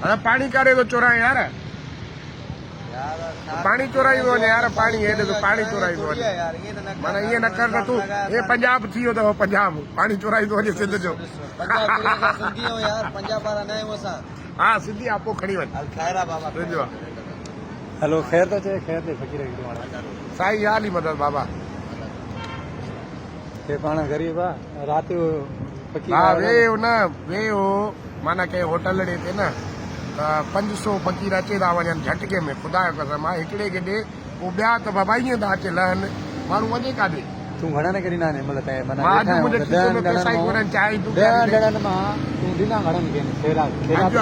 अरे पानी करे तो चोराए यार पानी चोराई तो वञे यार पानी हेॾे तो पानी चोराई तो वञे माना ईअं न कर तूं हे पंजाब थी वियो अथव पंजाब पानी चोराई तो वञे सिंध जो हा सिंधी आपो खणी वञ हेलो ख़ैर तो चए ख़ैर दे फ़कीर साईं हाल ई मदद बाबा के पाण ग़रीब आहे राति जो फ़कीर हा वे न वे हो माना के होटल ॾे ते न 500 फ़कीर अचे था वञनि झटके में ख़ुदा जो कसम आहे हिकिड़े खे ॾे पोइ ॿिया त बाबा ईअं था अचे लहनि माण्हू वञे काॾे तूं घणा न करी नाने मतलब तय माना मां अॼु मुंहिंजे खीसे में पैसा ई कोन्हनि चाहे तूं ॾणनि मां तूं ॾिना घणनि खे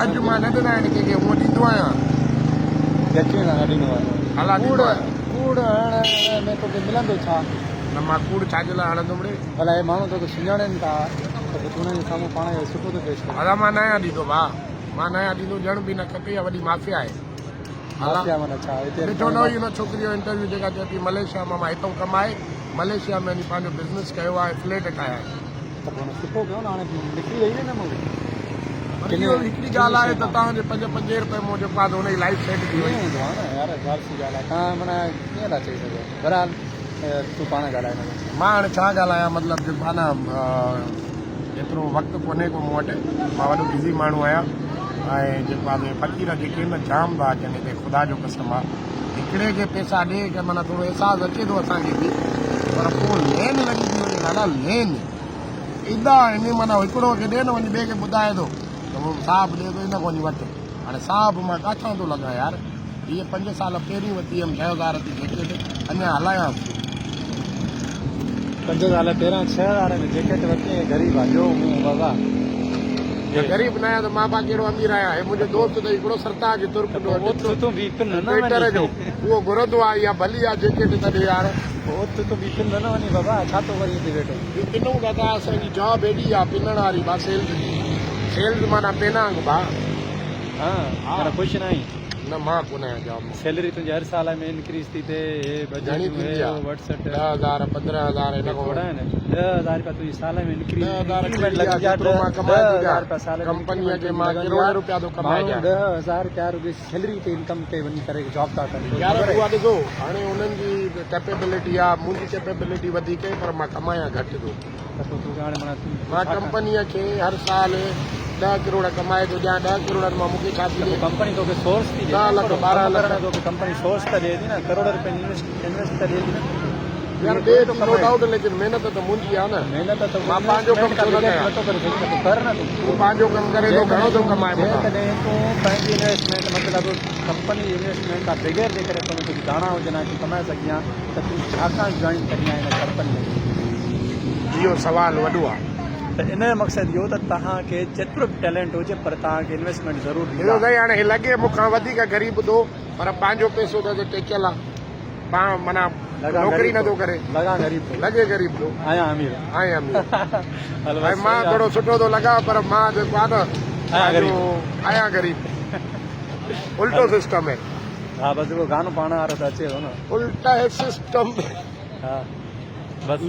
अॼु मां न ॾिना आहिनि कंहिंखे उहो ॾींदो आहियां यकीन न ॾिनो आहे अला ॾींदो आहियां कूड़ हणण में तोखे मिलंदो छा न मां कूड़ छाजे लाइ हणंदुमि रे भला हे माण्हू तोखे सुञाणनि था त तूं हुननि जे साम्हूं पाण खे सुठो थो पेश करे अला मां नया ॾींदो भाउ मां नया ॾींदो ॼण बि न खपे या वॾी माफ़िया आहे माफ़िया माना छा हिते ॾिठो न हुई हुन छोकिरीअ जो इंटरव्यू जेका चए थी मलेशिया मां हितां कमाए मलेशिया में वञी पंहिंजो बिज़नेस कयो आहे फ्लैट ठाहिया आहे त पोइ सुठो कयो न हाणे निकिरी वई न मूंखे इहो हिकिड़ी ॻाल्हि आहे त तव्हांजे 5-5 रुपए मूं जेको आहे त हुनजी लाइफ सेट थी वई हूंदो आहे न यार ॻाल्हि सी ॻाल्हि आहे तव्हां माना कीअं था चई सघो बहरहाल तूं पाण ॻाल्हाए मां हाणे छा ॻाल्हायां मतिलबु जेको आहे न एतिरो वक़्तु कोन्हे को मूं वटि मां वॾो बिज़ी माण्हू आहियां ऐं जेको आहे फ़कीर जेके न जाम था अचनि हिते ख़ुदा जो कसम आहे हिकिड़े खे पैसा ॾे की माना थोरो अहसासु अचे थो असांखे बि पर पोइ लेन लॻी थी वञे दादा लेन ईंदा इन माना हिकिड़ो खे ॾे न वञी ॿिए खे ॿुधाए थो त उहो साहब ॾे थो इन वञी वटि हाणे साहब मां किथां थो लॻां यार हीअ 5 साल पहिरीं वरिती हुयमि 6000 जी जैकेट अञा हलायां 5 साल पहिरियां 6000 में जैकेट वरिती ग़रीब आहे जो बाबा गरीब न आहियां त मां कहिड़ो अमीर आहियां हे मुंहिंजो दोस्त त हिकिड़ो सरताज जो तुर्क ट्विटर जो उहो घुरंदो आहे या भली आहे जैकेट त ॾे यार तूं बि पिन न वञी बाबा छा थो वरी हिते वेठो पिनूं दादा असांजी जॉब हेॾी आहे पिनण वारी भाउ सेल्स माना पेनांग भाउ हा ख़ुशि न आहीं न मां कोन आहियां जॉब में सैलरी तुंहिंजी हर साल में इंक्रीज थी थिए घणी थींदी आहे 10,000 15,000 हिन खां थोरा आहिनि 10,000 रुपया तुंहिंजी साल में इंक्रीज 10,000 कंपनीअ खे मां करोड़ रुपया थो कमाए 10,000 रुपया रुपये सैलरी ते इनकम ते वञी करे जॉब था कनि यार उहा ॾिसो हाणे उन्हनि जी कैपेबिलिटी आहे मुंहिंजी कैपेबिलिटी वधीक आहे पर मां कमायां घटि थो मां कंपनीअ खे हर साल 10 करोड़ कमाए थो ॾियां 10 करोड़नि मां मूंखे छा थी कंपनी तोखे सोर्स थी 10 लख 12 लख तोखे कंपनी सोर्स त ॾिए थी न करोड़ रुपए इन्वेस्ट त ॾिए थी न यार ॾे थी नो डाउट लेकिन महिनत त मुंहिंजी आहे न महिनत त मां पंहिंजो कमु छो न कयां कर न तूं पंहिंजो कमु करे थो घणो थो कमाए जेकॾहिं तूं पंहिंजी इन्वेस्टमेंट मतिलबु कंपनी इन्वेस्टमेंट खां बग़ैर जे करे तूं कुझु दाणा हुजनि तूं कमाए सघी आहे त तूं छाकाणि जॉइन करी आहे हिन कंपनी में इहो सुवालु वॾो आहे त इन जो मक़सदु इहो त तव्हांखे जेतिरो बि टैलेंट हुजे पर तव्हांखे इन्वेस्टमेंट ज़रूरु ॾिसो साईं हाणे लॻे मूंखां वधीक ग़रीब थो पर पंहिंजो पैसो त टेकियल आहे पाण माना नौकिरी नथो करे लॻा ग़रीब लॻे ग़रीब थो आहियां अमीर आहियां अमीर मां थोरो सुठो थो लॻा पर मां जेको आहे न आहियां ग़रीब उल्टो सिस्टम आहे हा बसि उहो गानो पाण वारो त अचे थो न उल्टा सिस्टम हा बसि